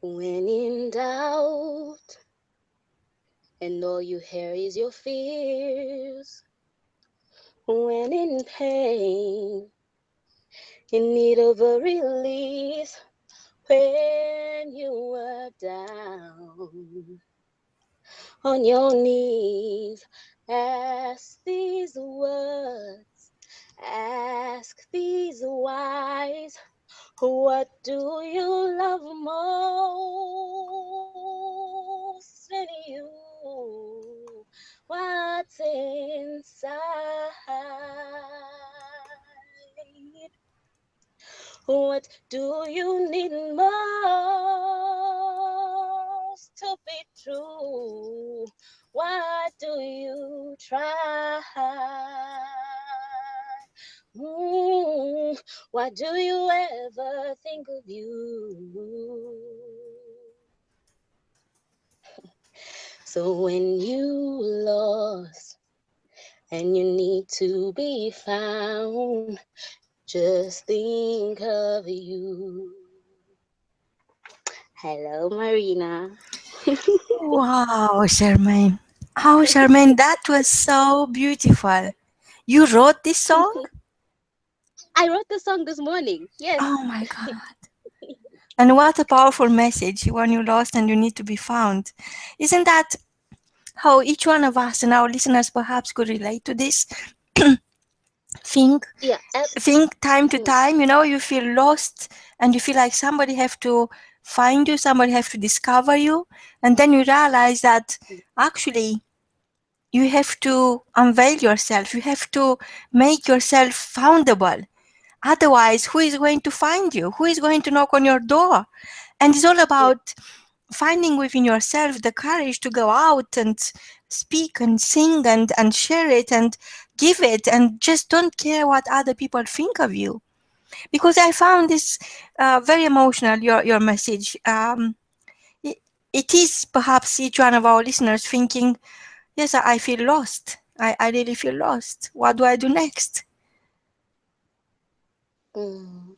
When in doubt and all you hear is your fears, when in pain, in need of a release, when you are down on your knees, ask these words, ask these wise. What do you love most in you? What's inside? What do you need most to be true? What do you try? Why do you ever think of you? So when you lost and you need to be found, just think of you. Hello, Marina. Wow, Charmaine. Oh, Charmaine, that was so beautiful. You wrote this song? I wrote the song this morning. Yes. Oh my God. And what a powerful message when you're lost and you need to be found. Isn't that how each one of us and our listeners perhaps could relate to this? think Yeah. think time to Mm, time, you feel lost and you feel like somebody have to find you, somebody have to discover you, and then you realize that actually you have to unveil yourself, you have to make yourself foundable. Otherwise, who is going to find you? Who is going to knock on your door? And it's all yeah. about finding within yourself the courage to go out and speak and sing and share it and give it, and just don't care what other people think of you. Because I found this very emotional, your message. It, it is perhaps each one of our listeners thinking, yes, I feel lost. I really feel lost. What do I do next? Mm.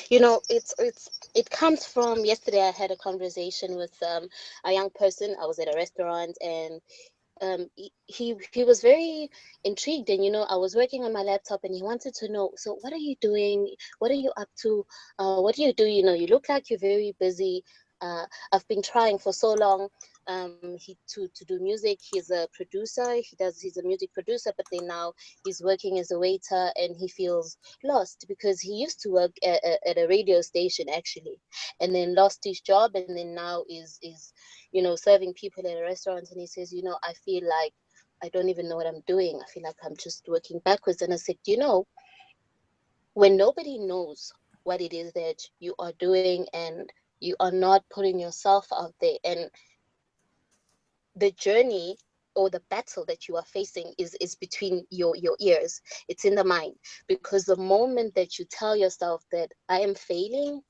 It comes from yesterday. I had a conversation with a young person. I was at a restaurant, and he was very intrigued, and I was working on my laptop, and he wanted to know, so what are you doing, what are you up to, what do you do, you look like you're very busy. I've been trying for so long, he to do music. He's a producer, he's a music producer, but then now he's working as a waiter, and he feels lost because he used to work at a radio station actually, and then lost his job, and then now is serving people at a restaurant. And he says, I feel like I don't even know what I'm doing. I feel like I'm just working backwards. And I said, when nobody knows what it is that you are doing, and you are not putting yourself out there, and the journey or the battle that you are facing is between your ears. It's in the mind. Because the moment that you tell yourself that I am failing,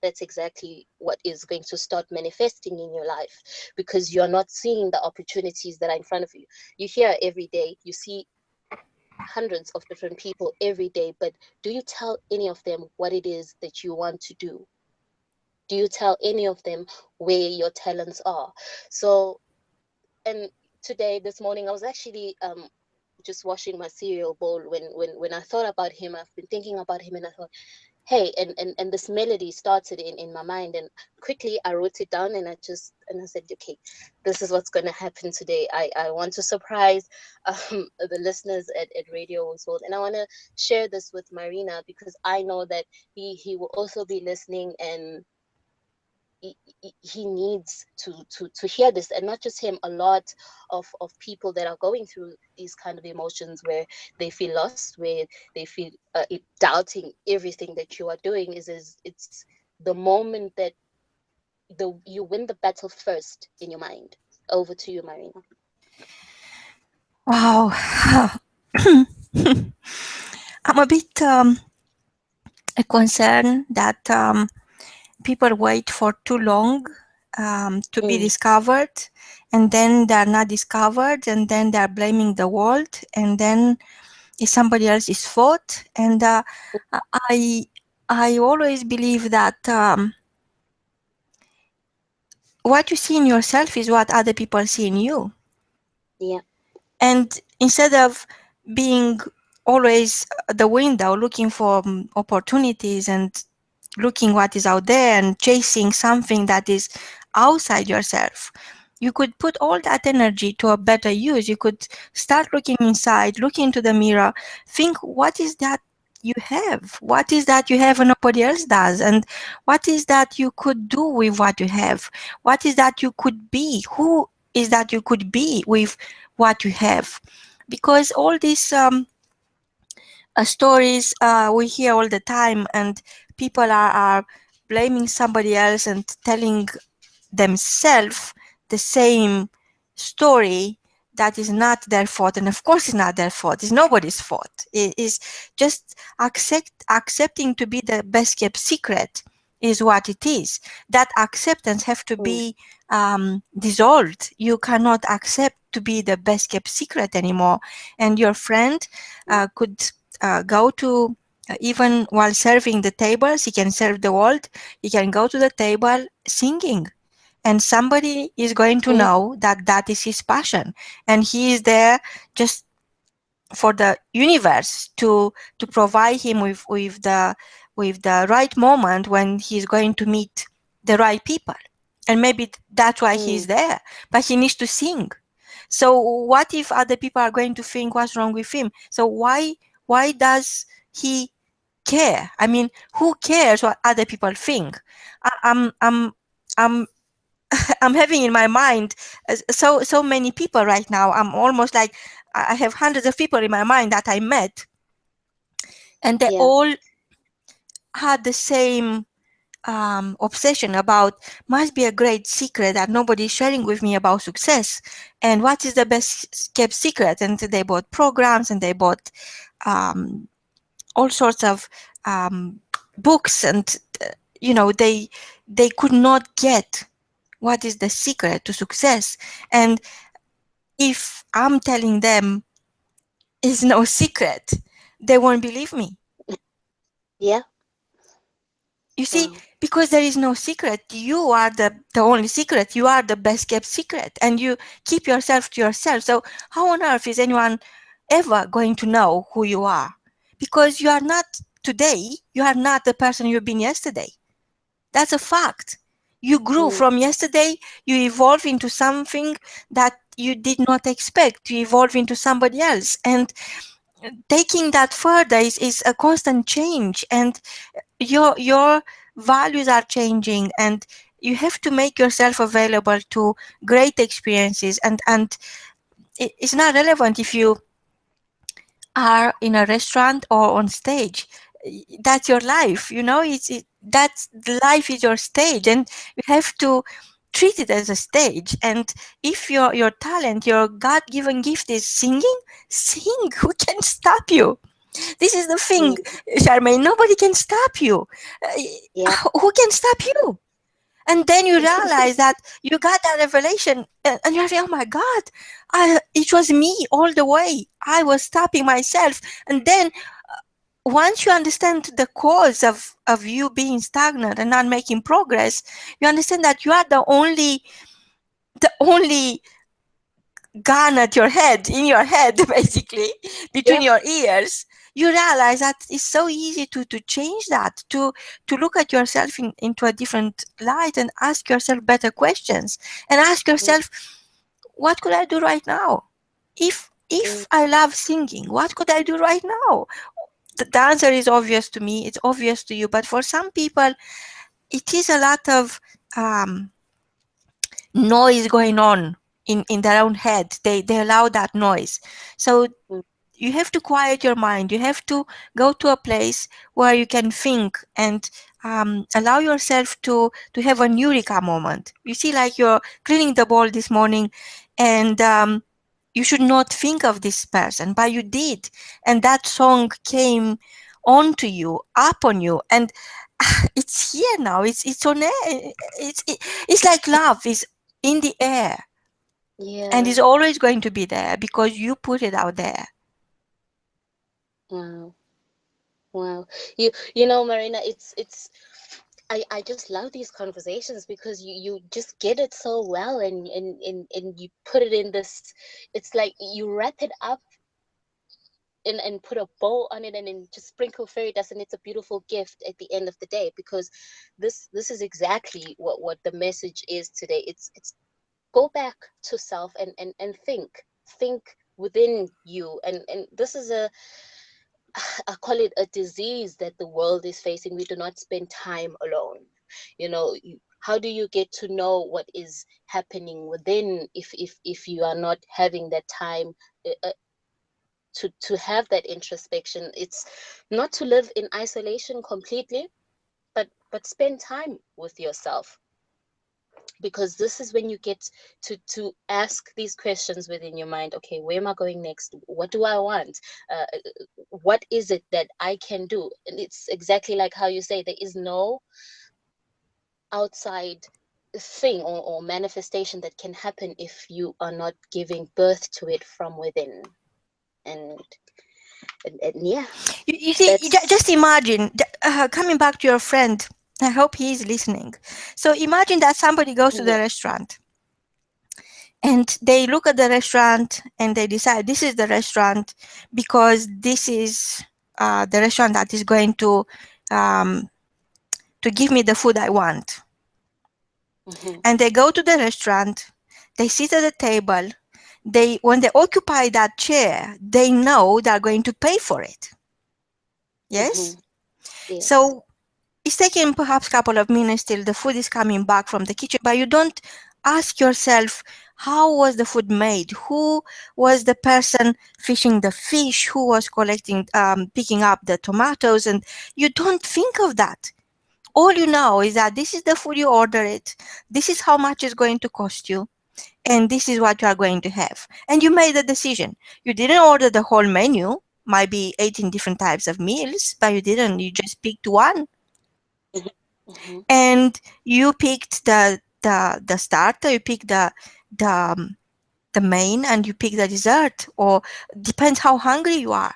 that's exactly what is going to start manifesting in your life, because you're not seeing the opportunities that are in front of you. You hear every day, you see hundreds of different people every day, but do you tell any of them what it is that you want to do? Do you tell any of them where your talents are? So, and today, this morning, I was actually just washing my cereal bowl when I thought about him. I've been thinking about him, and I thought, hey, and this melody started in my mind, and quickly I wrote it down, and I said, okay, this is what's going to happen today. I want to surprise the listeners at Radio World, and I want to share this with Marina, because I know that he will also be listening, and he needs to hear this. And not just him, a lot of people that are going through these kind of emotions, where they feel lost, where they feel doubting everything that you are doing. Is it's the moment that you win the battle first in your mind. Over to you, Marina. Wow. I'm a bit concerned that people wait for too long to be Mm, discovered, and then they are not discovered, and then they are blaming the world, and then it's somebody else's fault. And I I always believe that what you see in yourself is what other people see in you. Yeah. And instead of being always at the window looking for opportunities and looking what is out there and chasing something that is outside yourself, you could put all that energy to a better use. You could start looking inside, look into the mirror, think, what is that you have? What is that you have and nobody else does? And what is that you could do with what you have? What is that you could be? Who is that you could be with what you have? Because all these stories we hear all the time, and people are blaming somebody else and telling themselves the same story that is not their fault. And of course it's not their fault, it's nobody's fault. It is just accepting to be the best kept secret is what it is. That acceptance have to Mm. be dissolved. You cannot accept to be the best kept secret anymore. And your friend could go to even while serving the tables, he can serve the world, he can go to the table singing, and somebody is going to Mm. know that that is his passion, and he is there just for the universe to provide him with the right moment when he's going to meet the right people. And maybe that's why he's Mm. there, but he needs to sing. So what if other people are going to think what's wrong with him? So why does he care? I mean, who cares what other people think? I'm I'm having in my mind so many people right now. I'm almost like I have hundreds of people in my mind that I met, and they Yeah. all had the same obsession about must be a great secret that nobody is sharing with me about success, and what is the best kept secret. And they bought programs, and they bought um, all sorts of um, books, and they could not get what is the secret to success. And if I'm telling them it's no secret, they won't believe me. Yeah. You see, Wow. because there is no secret, you are the only secret, you are the best kept secret, and you keep yourself to yourself. So how on earth is anyone ever going to know who you are? Because you are not today, you are not the person you've been yesterday. That's a fact. You grew Mm. from yesterday, you evolve into something that you did not expect, you evolve into somebody else. And taking that further is a constant change, and your values are changing, and you have to make yourself available to great experiences. And it's not relevant if you are in a restaurant or on stage. That's your life, that's life is your stage, and you have to treat it as a stage. And if your talent, your god-given gift is singing, sing. Who can stop you? This is the thing, Mm. Charmaine. Nobody can stop you. Yeah. Who can stop you? And then you realize that you got that revelation, and you're like, oh my God, it was me all the way. I was stopping myself. And then once you understand the cause of you being stagnant and not making progress, you understand that you are the only gun at your head, in your head, basically, between Yeah. your ears. You realize that it's so easy to change that, to look at yourself into a different light, and ask yourself better questions, and ask Mm. yourself, what could I do right now? If Mm. I love singing, what could I do right now? The answer is obvious to me, it's obvious to you, but for some people it is a lot of um, noise going on in their own head. They allow that noise. So Mm. you have to quiet your mind. You have to go to a place where you can think, and allow yourself to have a eureka moment. You see, like you're cleaning the bowl this morning, and you should not think of this person, but you did, and that song came onto you, up on you, and it's here now. It's on air. It's like love is in the air, and Yeah. is always going to be there because you put it out there. Wow. Wow. You know, Marina, it's I just love these conversations because you just get it so well, and you put it in this, it's like you wrap it up and put a bow on it, and then just sprinkle fairy dust, and it's a beautiful gift at the end of the day, because this is exactly what the message is today. It's go back to self, and think within you, and this is a I call it a disease that the world is facing. We do not spend time alone. How do you get to know what is happening within, if you are not having that time to have that introspection? It's not to live in isolation completely, but spend time with yourself, because this is when you get to ask these questions within your mind. Okay, where am I going next? What do I want? What is it that I can do? And it's exactly like how you say, there is no outside thing or manifestation that can happen if you are not giving birth to it from within. And yeah, You see, that's just imagine, coming back to your friend, I hope he is listening. So imagine that somebody goes to the yeah. restaurant and they look at the restaurant and they decide this is the restaurant because this is the restaurant that is going um, to give me the food I want. Hmm. And they go to the restaurant, they sit at the table, when they occupy that chair, they know they're going to pay for it. Hmm. Yes? Yes. So it's taking perhaps a couple of minutes till the food is coming back from the kitchen, but you don't ask yourself, how was the food made? Who was the person fishing the fish? Who was picking up the tomatoes? And you don't think of that. All you know is that this is the food, you order it, this is how much it's going to cost you, and this is what you are going to have. And you made a decision. You didn't order the whole menu, might be 18 different types of meals, but you didn't. You just picked one, Hmm. and you picked the starter, you picked the the main, and you pick the dessert, or depends how hungry you are,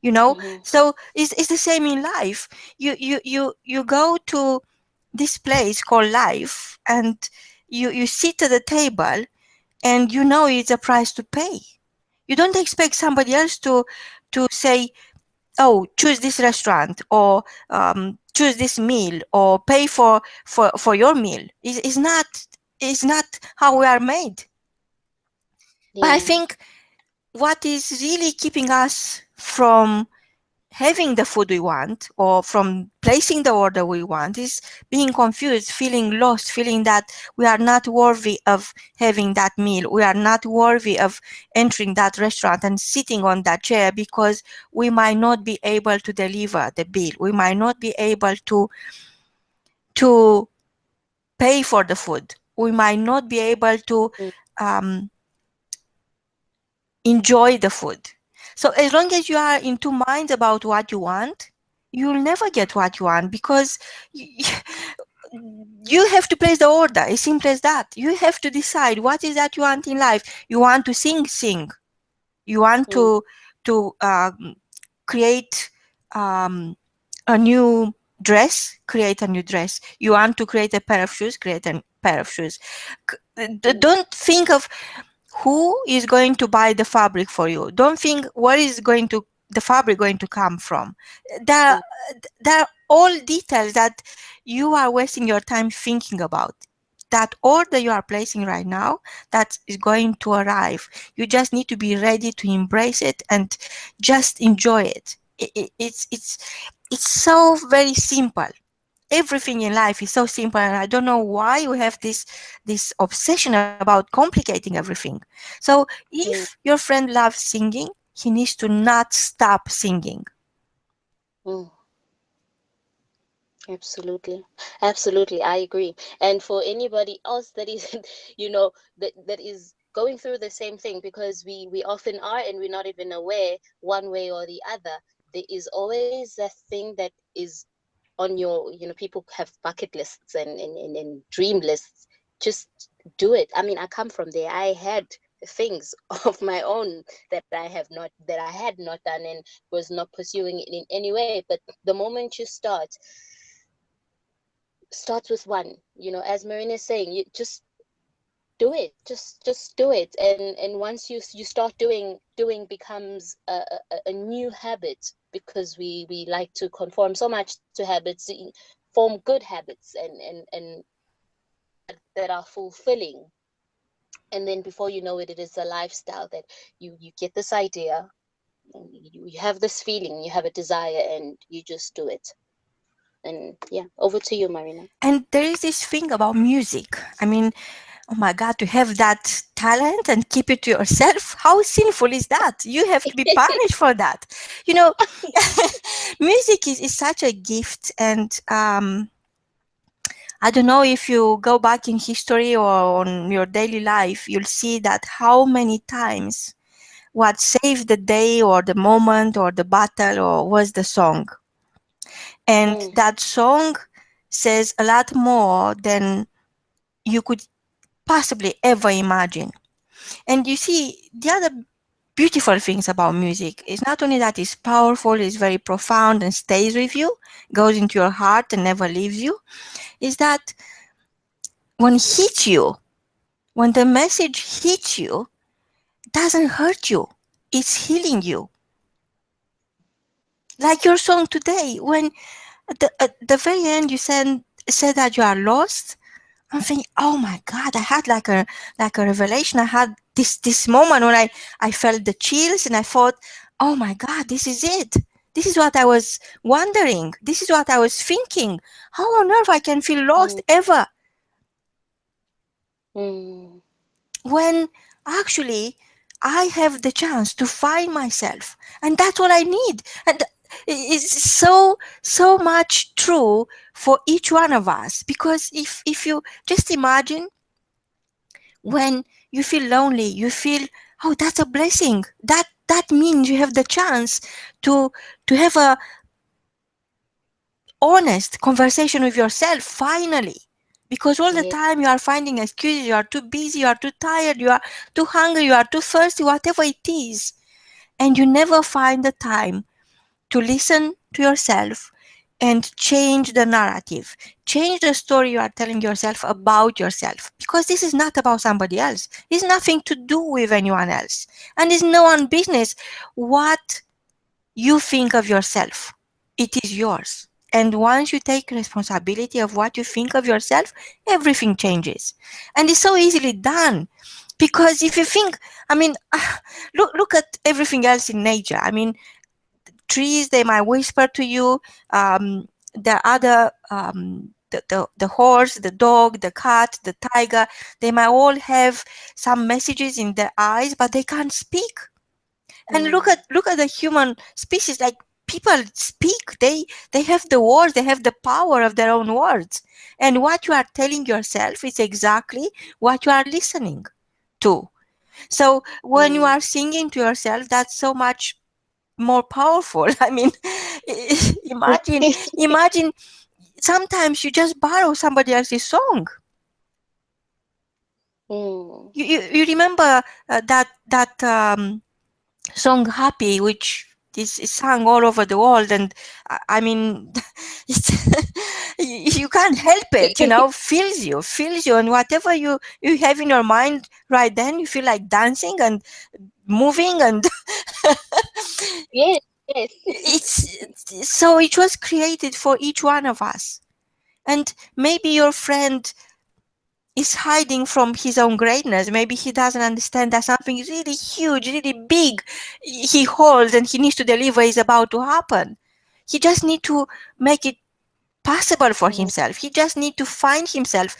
Hmm. so it's the same in life. You go to this place called life, and you sit at the table, and it's a price to pay. You don't expect somebody else to say, oh, choose this restaurant, or choose this meal, or pay for your meal. It's not how we are made. But I Yeah. think what is really keeping us from having the food we want, or from placing the order we want, is being confused, feeling lost, feeling that we are not worthy of having that meal. We are not worthy of entering that restaurant and sitting on that chair, because we might not be able to deliver the bill. We might not be able to pay for the food. We might not be able to um, enjoy the food. So as long as you are in two minds about what you want, you'll never get what you want, because you have to place the order. As simple as that. You have to decide what is that you want in life. You want to sing. You want Mm. to create um, a new dress, create a new dress. You want to create a pair of shoes, create a pair of shoes. Mm. Don't think of who is going to buy the fabric for you. Don't think where is the fabric going to come from. There, Mm. there are all details that you are wasting your time thinking about. That order you are placing right now, that is going to arrive. You just need to be ready to embrace it and just enjoy it. It's so very simple. Everything in life is so simple, and I don't know why we have this obsession about complicating everything. So Mm. if your friend loves singing, he needs to not stop singing. Mm. Absolutely. Absolutely. I agree. And for anybody else that is, that is going through the same thing, because we often are, and we're not even aware one way or the other, there is always a thing that is on your, people have bucket lists and dream lists. Just do it. I mean, I come from there. I had things of my own that I had not done, and was not pursuing it in any way. But the moment you start, starts with one. As Marina is saying, you just do it. Just do it. And once you start doing becomes a new habit, because we like to conform so much to habits, form good habits, and that are fulfilling. And then before you know it, it is a lifestyle that you get this idea, and you have this feeling, you have a desire, and you just do it. And yeah, over to you, Marina. And there is this thing about music. I mean, oh my God, to have that talent and keep it to yourself, how sinful is that? You have to be punished for that. You know, music is such a gift. And I don't know, if you go back in history or on your daily life, you'll see that how many times what saved the day or the moment or the battle or was the song. And Mm, that song says a lot more than you could possibly ever imagine. And you see, the other beautiful things about music is not only that it's powerful, it's very profound and stays with you, goes into your heart and never leaves you, is that when it hits you, when the message hits you, it doesn't hurt you, it's healing you. Like your song today, when at the very end you said that you are lost. I'm thinking, oh my God, I had like a revelation. I had this moment when I felt the chills and I thought, oh my God, this is it. This is what I was wondering. This is what I was thinking. How on earth I can feel lost mm, ever mm. when actually I have the chance to find myself, and that's what I need. And it's so much true for each one of us, because if you just imagine, when you feel lonely, you feel, oh, that's a blessing. That means you have the chance to have a honest conversation with yourself finally. Because all the Yeah. time you are finding excuses, you are too busy, you are too tired, you are too hungry, you are too thirsty, whatever it is, and you never find the time to listen to yourself and change the narrative, change the story you are telling yourself about yourself. Because this is not about somebody else. It's nothing to do with anyone else. And it's no one's business what you think of yourself. It is yours. And once you take responsibility of what you think of yourself, everything changes. And it's so easily done. Because if you think, I mean, look at everything else in nature. I mean, trees, they might whisper to you. The other, the horse, the dog, the cat, the tiger, they might all have some messages in their eyes, but they can't speak. And look Mm, at the human species. Like, people speak. They have the words. They have the power of their own words. And what you are telling yourself is exactly what you are listening to. So when you mm. are singing to yourself, that's so much more powerful. I mean, imagine sometimes you just borrow somebody else's song. Mm. You remember that song Happy, which is sung all over the world, and I mean, it's, you can't help it, fills you, and whatever you have in your mind right then, you feel like dancing and moving, and Yes, yes. so it was created for each one of us. And maybe your friend is hiding from his own greatness. Maybe he doesn't understand that something really huge, really big he holds and he needs to deliver is about to happen. He just need to make it possible for Mm, himself. He just need to find himself,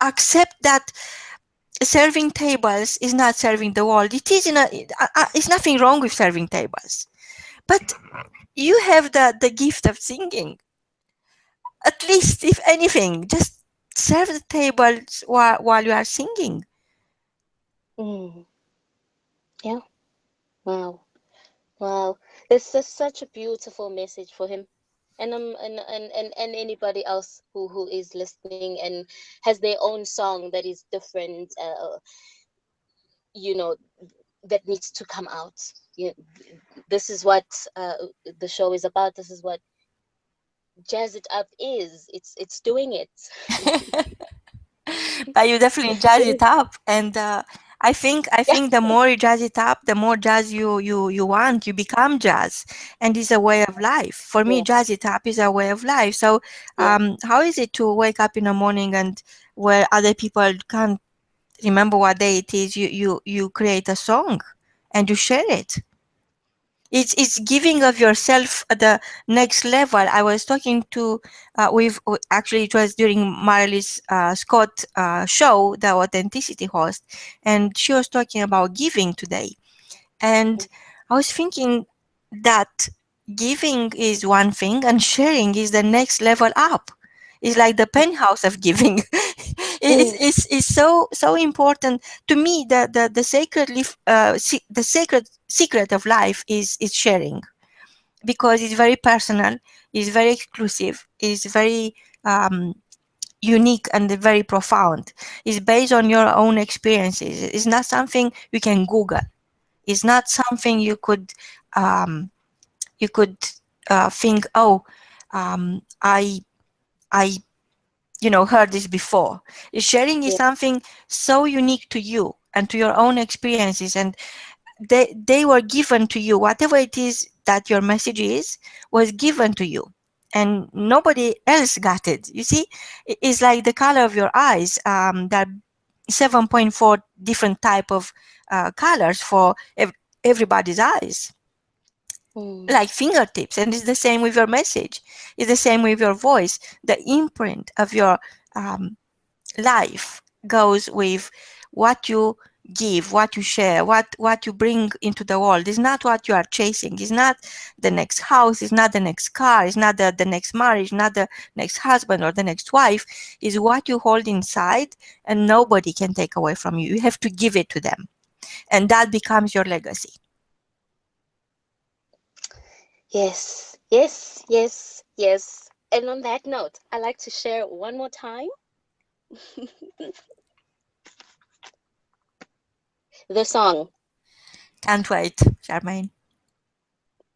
accept that serving tables is not serving the world. It is it's nothing wrong with serving tables, but you have the gift of singing. At least, if anything, just serve the tables while you are singing. mm. Yeah. Wow. Wow. This is such a beautiful message for him. And anybody else who is listening and has their own song that is different, you know, that needs to come out. You, this is what uh, the show is about. This is what jazz it up is. It's doing it. But you definitely jazz it up, and I Yeah. think the more you jazz it up, the more jazz you want. You become jazz, and it's a way of life. For me, Yeah. jazz it up is a way of life. So, Yeah. how is it to wake up in the morning and where other people can't remember what day it is, you create a song and you share it? It's giving of yourself at the next level. I was talking to actually it was during Marilis Scott show, the authenticity host, and she was talking about giving today. And I was thinking that giving is one thing and sharing is the next level up. It's like the penthouse of giving. Mm, It's so important to me. The sacred the sacred secret of life is sharing, because it's very personal, it's very exclusive, it's very um, unique and very profound. It's based on your own experiences. It's not something you can Google. It's not something um, you could think, oh, I heard this before. Sharing is yeah. something so unique to you and to your own experiences, and they were given to you. Whatever it is that your message is was given to you, and nobody else got it. You see, it's like the color of your eyes. There are 7.4 different type of colors for everybody's eyes, Mm, like fingertips. And it's the same with your message, it's the same with your voice. The imprint of your um, life goes with what you give, what you share, what you bring into the world. Is not what you are chasing. It's not the next house, it's not the next car, it's not the next marriage, not the next husband or the next wife. Is what you hold inside, and nobody can take away from you. You have to give it to them, and that becomes your legacy. yes. Yes. Yes. Yes. And on that note, I like to share one more time the song. Can't wait, Charmaine.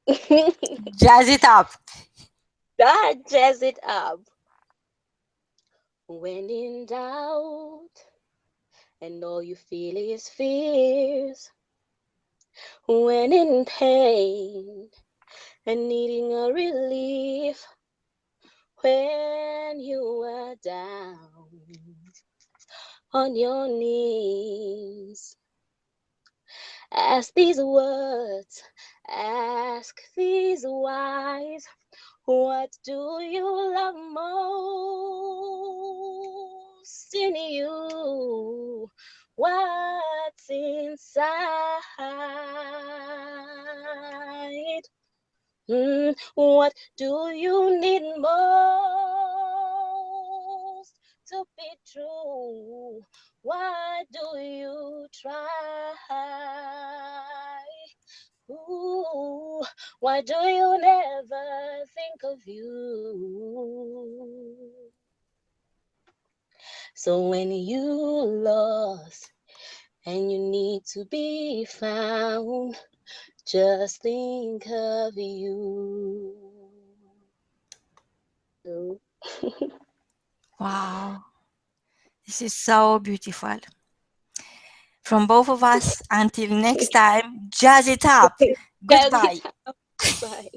Jazz it up. God jazz it up. When in doubt and all you feel is fears. When in pain and needing a relief. When you are down on your knees. Ask these words, ask these wise. What do you love most in you? What's inside? What do you need most to be true? Why do you try? Ooh, why do you never think of you? So when you lost and you need to be found, just think of you. Wow, this is so beautiful. From both of us, until next time, jazz it up. Jazz Goodbye. it up. Goodbye.